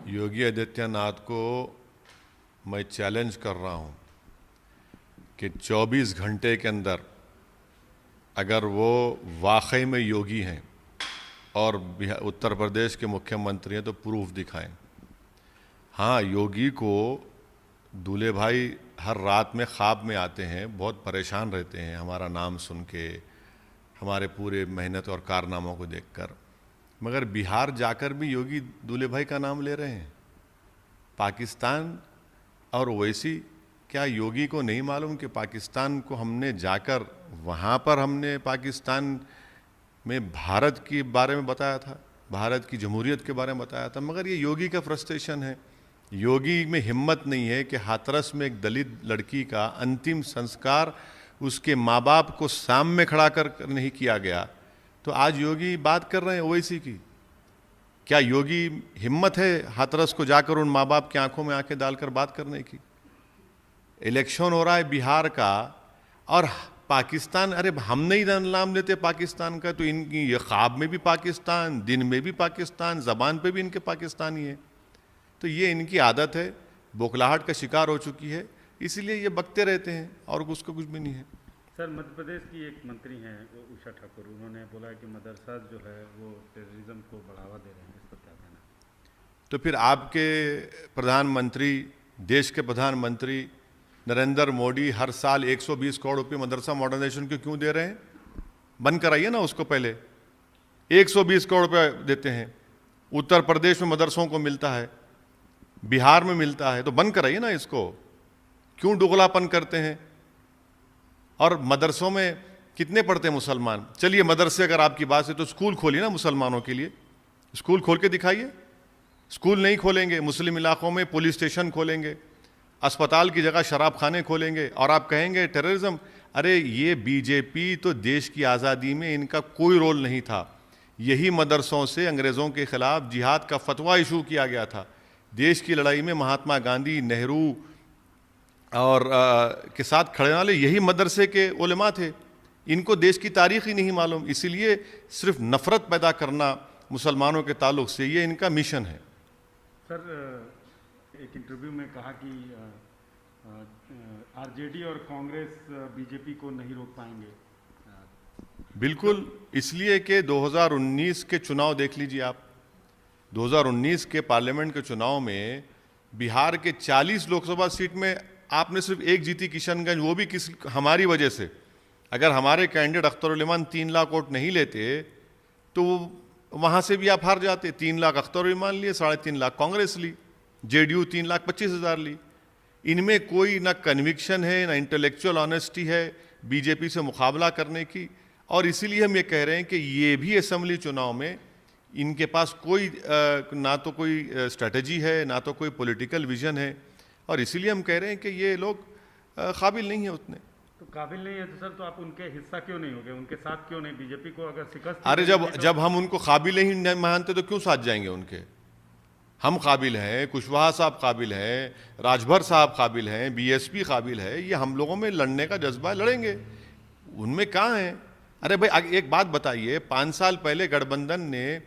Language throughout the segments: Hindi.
योगी आदित्यनाथ को मैं चैलेंज कर रहा हूं कि 24 घंटे के अंदर अगर वो वाकई में योगी हैं और उत्तर प्रदेश के मुख्यमंत्री हैं तो प्रूफ दिखाएं। हाँ, योगी को दूल्हे भाई हर रात में ख्वाब में आते हैं, बहुत परेशान रहते हैं हमारा नाम सुन के, हमारे पूरे मेहनत और कारनामों को देखकर, मगर बिहार जाकर भी योगी दूल्हे भाई का नाम ले रहे हैं। पाकिस्तान और ओवैसी, क्या योगी को नहीं मालूम कि पाकिस्तान को हमने जाकर वहाँ पर हमने पाकिस्तान में भारत के बारे में बताया था, भारत की जमहूरियत के बारे में बताया था, मगर ये योगी का फ्रस्ट्रेशन है। योगी में हिम्मत नहीं है कि हाथरस में एक दलित लड़की का अंतिम संस्कार उसके माँ बाप को सामने खड़ा कर नहीं किया गया, तो आज योगी बात कर रहे हैं ओवैसी की। क्या योगी हिम्मत है हाथरस को जाकर उन माँ बाप की आंखों में आंखें डालकर बात करने की? इलेक्शन हो रहा है बिहार का और पाकिस्तान, अरे हम नहीं नाम लेते पाकिस्तान का, तो इनकी ये ख्वाब में भी पाकिस्तान, दिन में भी पाकिस्तान, ज़बान पे भी इनके पाकिस्तानी है। तो ये इनकी आदत है, बौखलाहट का शिकार हो चुकी है, इसीलिए ये बकते रहते हैं और उसको कुछ भी नहीं है। सर, मध्य प्रदेश की एक मंत्री हैं वो उषा ठाकुर, उन्होंने बोला कि मदरसा जो है वो टेररिज्म को बढ़ावा दे रहे हैं, इस पर क्या कहना? तो फिर आपके प्रधानमंत्री, देश के प्रधानमंत्री नरेंद्र मोदी हर साल 120 करोड़ रुपये मदरसा मॉडर्नाइजेशन को क्यों दे रहे हैं? बंद कराइए ना उसको। पहले 120 करोड़ रुपये देते हैं, उत्तर प्रदेश में मदरसों को मिलता है, बिहार में मिलता है, तो बंद कराइए ना इसको। क्यों दुगलापन करते हैं? और मदरसों में कितने पढ़ते हैं मुसलमान? चलिए, मदरसे अगर आपकी बात है तो स्कूल खोलिए ना मुसलमानों के लिए, स्कूल खोल के दिखाइए। स्कूल नहीं खोलेंगे, मुस्लिम इलाकों में पुलिस स्टेशन खोलेंगे, अस्पताल की जगह शराब खाने खोलेंगे और आप कहेंगे टेररिज्म। अरे ये बीजेपी तो देश की आज़ादी में इनका कोई रोल नहीं था। यही मदरसों से अंग्रेज़ों के खिलाफ जिहाद का फतवा इशू किया गया था। देश की लड़ाई में महात्मा गांधी, नेहरू और के साथ खड़े वाले यही मदरसे के उलेमा थे। इनको देश की तारीख़ ही नहीं मालूम, इसीलिए सिर्फ नफ़रत पैदा करना मुसलमानों के ताल्लुक़ से ये इनका मिशन है। सर, एक इंटरव्यू में कहा कि आरजेडी और कांग्रेस बीजेपी को नहीं रोक पाएंगे। बिल्कुल, इसलिए कि 2019 के चुनाव देख लीजिए आप। 2019 के पार्लियामेंट के चुनाव में बिहार के 40 लोकसभा सीट में आपने सिर्फ एक जीती, किशनगंज, वो भी हमारी वजह से। अगर हमारे कैंडिडेट अख्तर उल-इमान 3 लाख वोट नहीं लेते तो वहाँ से भी आप हार जाते। 3 लाख अख्तर उल-इमान लिए, 3.5 लाख कांग्रेस ली, जेडीयू 3,25,000 ली। इनमें कोई ना कन्विक्शन है, ना इंटेलेक्चुअल ऑनेस्टी है बीजेपी से मुकाबला करने की। और इसीलिए हम ये कह रहे हैं कि ये भी असेंबली चुनाव में इनके पास कोई ना तो कोई स्ट्रेटजी है, ना तो कोई पॉलिटिकल विजन है, और इसीलिए हम कह रहे हैं कि ये लोग काबिल नहीं है उतने। तो काबिल नहीं है तो सर, तो आप उनके हिस्सा क्यों नहीं हो गए, उनके साथ क्यों नहीं? बीजेपी को अगर शिकस्त, अरे जब हम उनको काबिल ही नहीं मानते तो क्यों साथ जाएंगे उनके? हम काबिल हैं, कुशवाहा साहब काबिल हैं, राजभर साहब काबिल हैं, बीएसपी काबिल है, ये हम लोगों में लड़ने का जज्बा है, लड़ेंगे। उनमें कहाँ है? अरे भाई एक बात बताइए, 5 साल पहले गठबंधन ने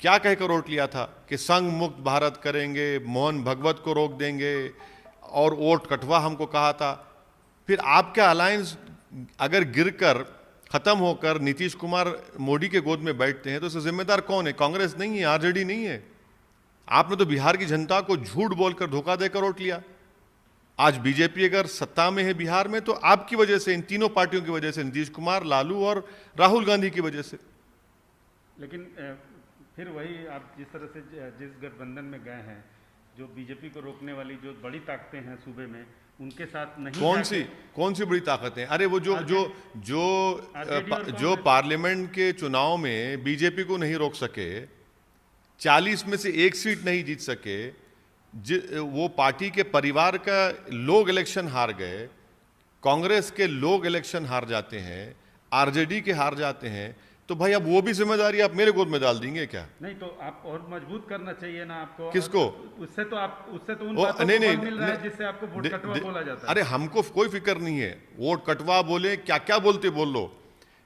क्या कहकर वोट लिया था कि संघ मुक्त भारत करेंगे, मोहन भगवत को रोक देंगे और वोट कटवा हमको कहा था। फिर आपका अलायंस अगर गिरकर ख़त्म होकर नीतीश कुमार मोदी के गोद में बैठते हैं तो इसका जिम्मेदार कौन है? कांग्रेस नहीं है, आरजेडी नहीं है। आपने तो बिहार की जनता को झूठ बोलकर, धोखा देकर वोट लिया। आज बीजेपी अगर सत्ता में है बिहार में तो आपकी वजह से, इन तीनों पार्टियों की वजह से, नीतीश कुमार, लालू और राहुल गांधी की वजह से। लेकिन फिर वही आप जिस तरह से जिस गठबंधन में गए हैं, जो बीजेपी को रोकने वाली जो बड़ी ताकतें हैं सूबे में, उनके साथ नहीं। कौन सी बड़ी ताकतें? अरे वो जो पार्लियामेंट के चुनाव में बीजेपी को नहीं रोक सके, 40 में से 1 सीट नहीं जीत सके, वो पार्टी के परिवार का लोग इलेक्शन हार गए, कांग्रेस के लोग इलेक्शन हार जाते हैं, आरजेडी के हार जाते हैं, तो भाई अब वो भी जिम्मेदारी आप मेरे गोद में डाल देंगे क्या? नहीं, तो आप और मजबूत करना चाहिए ना आपको। किसको? उससे तो उन बातों को फल मिल रहा है जिससे आपको वोट कटवा बोला जाता है। अरे हमको कोई फिक्र नहीं है, वोट कटवा बोले, क्या क्या बोलते बोल लो,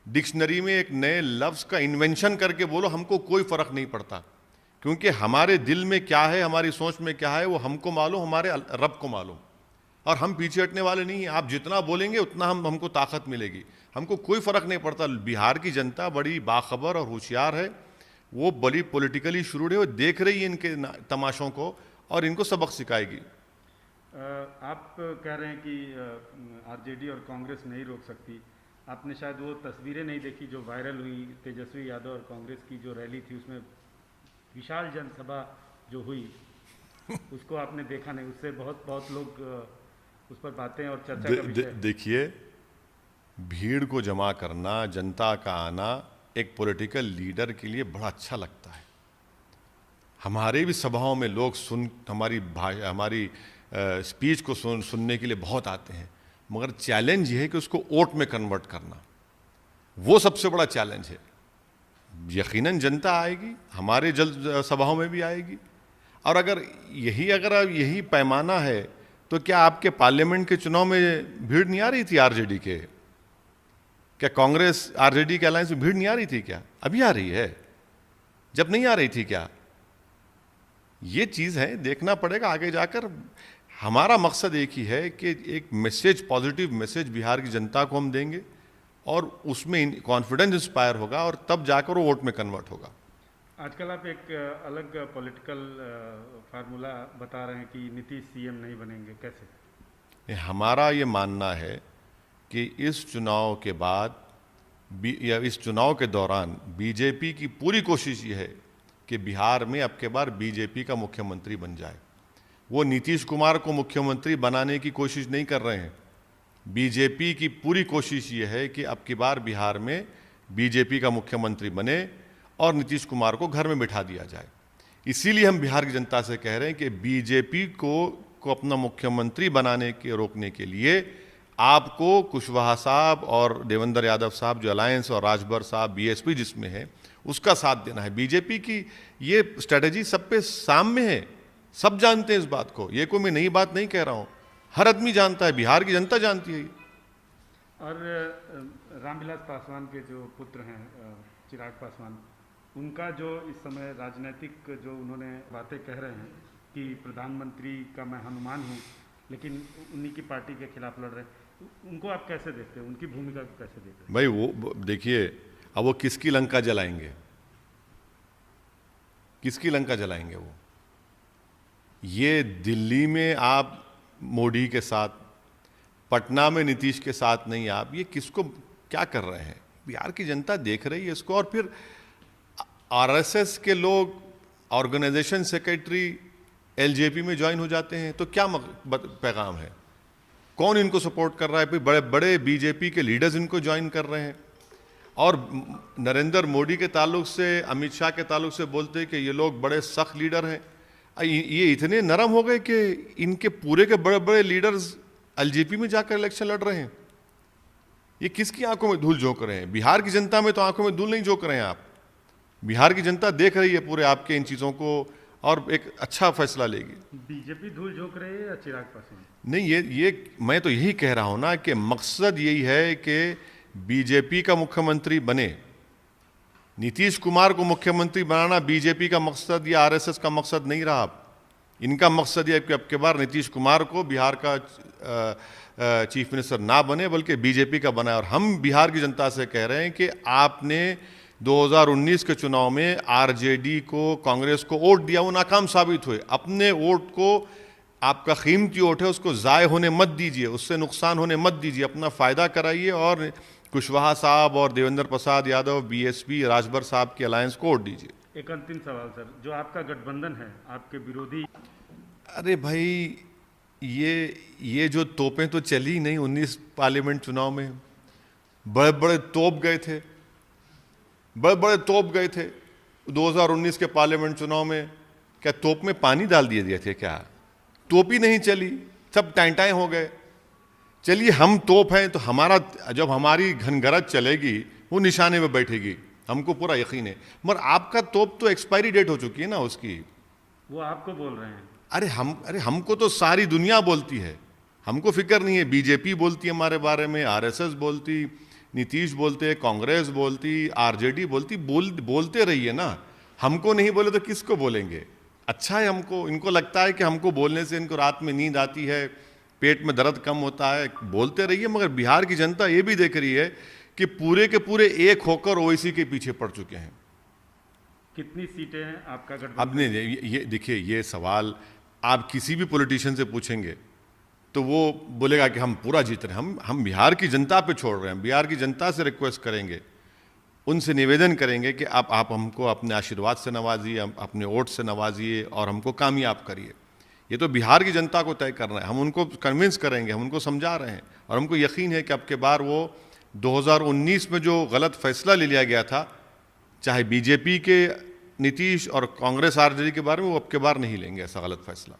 डिक्शनरी में एक नए लफ्ज का इन्वेंशन करके बोलो, हमको कोई फर्क नहीं पड़ता। क्योंकि हमारे दिल में क्या है, हमारी सोच में क्या है, वो हमको मालूम, हमारे रब को मालूम, और हम पीछे हटने वाले नहीं हैं। आप जितना बोलेंगे उतना हमको ताकत मिलेगी, हमको कोई फ़र्क नहीं पड़ता। बिहार की जनता बड़ी बाखबर और होशियार है, वो बड़ी पॉलिटिकली शुरू है, वो देख रही है इनके तमाशों को और इनको सबक सिखाएगी। आप कह रहे हैं कि आरजेडी और कांग्रेस नहीं रोक सकती। आपने शायद वो तस्वीरें नहीं देखी जो वायरल हुई, तेजस्वी यादव और कांग्रेस की जो रैली थी, उसमें विशाल जनसभा जो हुई उसको आपने देखा नहीं? उससे बहुत लोग उस पर बातें और चर्चा का विषय। देखिए, भीड़ को जमा करना, जनता का आना एक पॉलिटिकल लीडर के लिए बड़ा अच्छा लगता है। हमारे भी सभाओं में लोग हमारी स्पीच को सुनने के लिए बहुत आते हैं, मगर चैलेंज ये है कि उसको वोट में कन्वर्ट करना, वो सबसे बड़ा चैलेंज है। यकीनन जनता आएगी, हमारे जल्द सभाओं में भी आएगी, और अगर यही पैमाना है तो क्या आपके पार्लियामेंट के चुनाव में भीड़ नहीं आ रही थी आरजेडी के? क्या कांग्रेस आरजेडी के अलायंस में भीड़ नहीं आ रही थी क्या? अभी आ रही है, जब नहीं आ रही थी क्या? ये चीज़ है, देखना पड़ेगा आगे जाकर। हमारा मकसद एक ही है कि एक मैसेज, पॉजिटिव मैसेज बिहार की जनता को हम देंगे और उसमें कॉन्फिडेंस इंस्पायर होगा और तब जाकर वो वोट में कन्वर्ट होगा। आजकल आप एक अलग पॉलिटिकल फार्मूला बता रहे हैं कि नीतीश सीएम नहीं बनेंगे, कैसे? हमारा ये मानना है कि इस चुनाव के बाद या इस चुनाव के दौरान बीजेपी की पूरी कोशिश ये है कि बिहार में अब के बार बीजेपी का मुख्यमंत्री बन जाए। वो नीतीश कुमार को मुख्यमंत्री बनाने की कोशिश नहीं कर रहे हैं। बीजेपी की पूरी कोशिश ये है कि अब की बार बिहार में बीजेपी का मुख्यमंत्री बने और नीतीश कुमार को घर में बिठा दिया जाए। इसीलिए हम बिहार की जनता से कह रहे हैं कि बीजेपी को अपना मुख्यमंत्री बनाने के रोकने के लिए आपको कुशवाहा साहब और देवेंद्र यादव साहब जो अलायंस, और राजभर साहब बीएसपी जिसमें है, उसका साथ देना है। बीजेपी की ये स्ट्रेटजी सब पे सामने है, सब जानते हैं इस बात को, ये कोई मैं नई बात नहीं कह रहा हूँ, हर आदमी जानता है, बिहार की जनता जानती है। और रामविलास पासवान के जो पुत्र हैं चिराग पासवान, उनका जो इस समय राजनीतिक जो उन्होंने बातें कह रहे हैं कि प्रधानमंत्री का मैं हनुमान हूँ, लेकिन उन्हीं की पार्टी के खिलाफ लड़ रहे हैं, उनको आप कैसे देखते हैं? उनकी भूमिका को कैसे देखते हैं? भाई वो देखिए, अब वो किसकी लंका जलाएंगे, किसकी लंका जलाएंगे? वो ये दिल्ली में आप मोदी के साथ, पटना में नीतीश के साथ नहीं, आप ये किसको क्या कर रहे हैं? बिहार की जनता देख रही है इसको। और फिर आरएसएस के लोग ऑर्गेनाइजेशन सेक्रेटरी एलजेपी में ज्वाइन हो जाते हैं, तो क्या पैगाम है? कौन इनको सपोर्ट कर रहा है? फिर बड़े बड़े बीजेपी के लीडर्स इनको ज्वाइन कर रहे हैं, और नरेंद्र मोदी के ताल्लुक से, अमित शाह के ताल्लुक से बोलते हैं कि ये लोग बड़े सख्त लीडर हैं। ये इतने नरम हो गए कि इनके पूरे के बड़े बड़े लीडर्स एलजेपी में जाकर इलेक्शन लड़ रहे हैं। ये किसकी आंखों में धूल झोंक रहे हैं? बिहार की जनता में तो आंखों में धूल नहीं झोंक रहे हैं आप। बिहार की जनता देख रही है पूरे आपके इन चीज़ों को और एक अच्छा फैसला लेगी। बीजेपी धूल झोंक रही है या चिराग पासवान? नहीं, ये मैं तो यही कह रहा हूं ना कि मकसद यही है कि बीजेपी का मुख्यमंत्री बने। नीतीश कुमार को मुख्यमंत्री बनाना बीजेपी का मकसद या आरएसएस का मकसद नहीं रहा। इनका मकसद ये कि अब के बार नीतीश कुमार को बिहार का चीफ मिनिस्टर ना बने, बल्कि बीजेपी का बनाए। और हम बिहार की जनता से कह रहे हैं कि आपने 2019 के चुनाव में आरजेडी को, कांग्रेस को वोट दिया, वो नाकाम साबित हुए। अपने वोट को, आपका कीमती वोट है, उसको ज़ाय होने मत दीजिए, उससे नुकसान होने मत दीजिए, अपना फ़ायदा कराइए और कुशवाहा साहब और देवेंद्र प्रसाद यादव, बीएसपी, राजभर साहब की अलायंस को वोट दीजिए। एक अंतिम सवाल सर, जो आपका गठबंधन है, आपके विरोधी, अरे भाई, ये जो तोपें तो चली नहीं 19 पार्लियामेंट चुनाव में। बड़े बड़े तोप गए थे, बड़े बड़े तोप गए थे 2019 के पार्लियामेंट चुनाव में। क्या तोप में पानी डाल दिए थे क्या? तोप ही नहीं चली, सब टाँटाएँ हो गए। चलिए, हम तोप हैं तो हमारा, जब हमारी घनगरज चलेगी वो निशाने में बैठेगी, हमको पूरा यकीन है। मगर आपका तोप तो एक्सपायरी डेट हो चुकी है ना उसकी। वो आपको बोल रहे हैं? अरे हमको तो सारी दुनिया बोलती है, हमको फिक्र नहीं है। बीजेपी बोलती है हमारे बारे में, आरएसएस बोलती, नीतीश बोलते, कांग्रेस बोलती, आरजेडी बोलती, बोलते रहिए ना। हमको नहीं बोले तो किसको बोलेंगे? अच्छा है, हमको, इनको लगता है कि हमको बोलने से इनको रात में नींद आती है, पेट में दर्द कम होता है, बोलते रहिए। मगर बिहार की जनता ये भी देख रही है कि पूरे के पूरे एक होकर ओवैसी के पीछे पड़ चुके हैं। कितनी सीटें हैं आपका गठबंधन? अब नहीं, ये देखिए, ये सवाल आप किसी भी पॉलिटिशियन से पूछेंगे तो वो बोलेगा कि हम पूरा जीत रहे हैं। हम बिहार की जनता पे छोड़ रहे हैं। बिहार की जनता से रिक्वेस्ट करेंगे, उनसे निवेदन करेंगे कि आप हमको अपने आशीर्वाद से नवाजिए, अपने वोट से नवाजिए और हमको कामयाब करिए। ये तो बिहार की जनता को तय करना है। हम उनको कन्विंस करेंगे, हम उनको समझा रहे हैं और हमको यकीन है कि अब के बार वो 2019 में जो गलत फैसला ले लिया गया था, चाहे बीजेपी के नीतीश और कांग्रेस आरजेडी के बारे में, वो अब के बार नहीं लेंगे ऐसा गलत फैसला।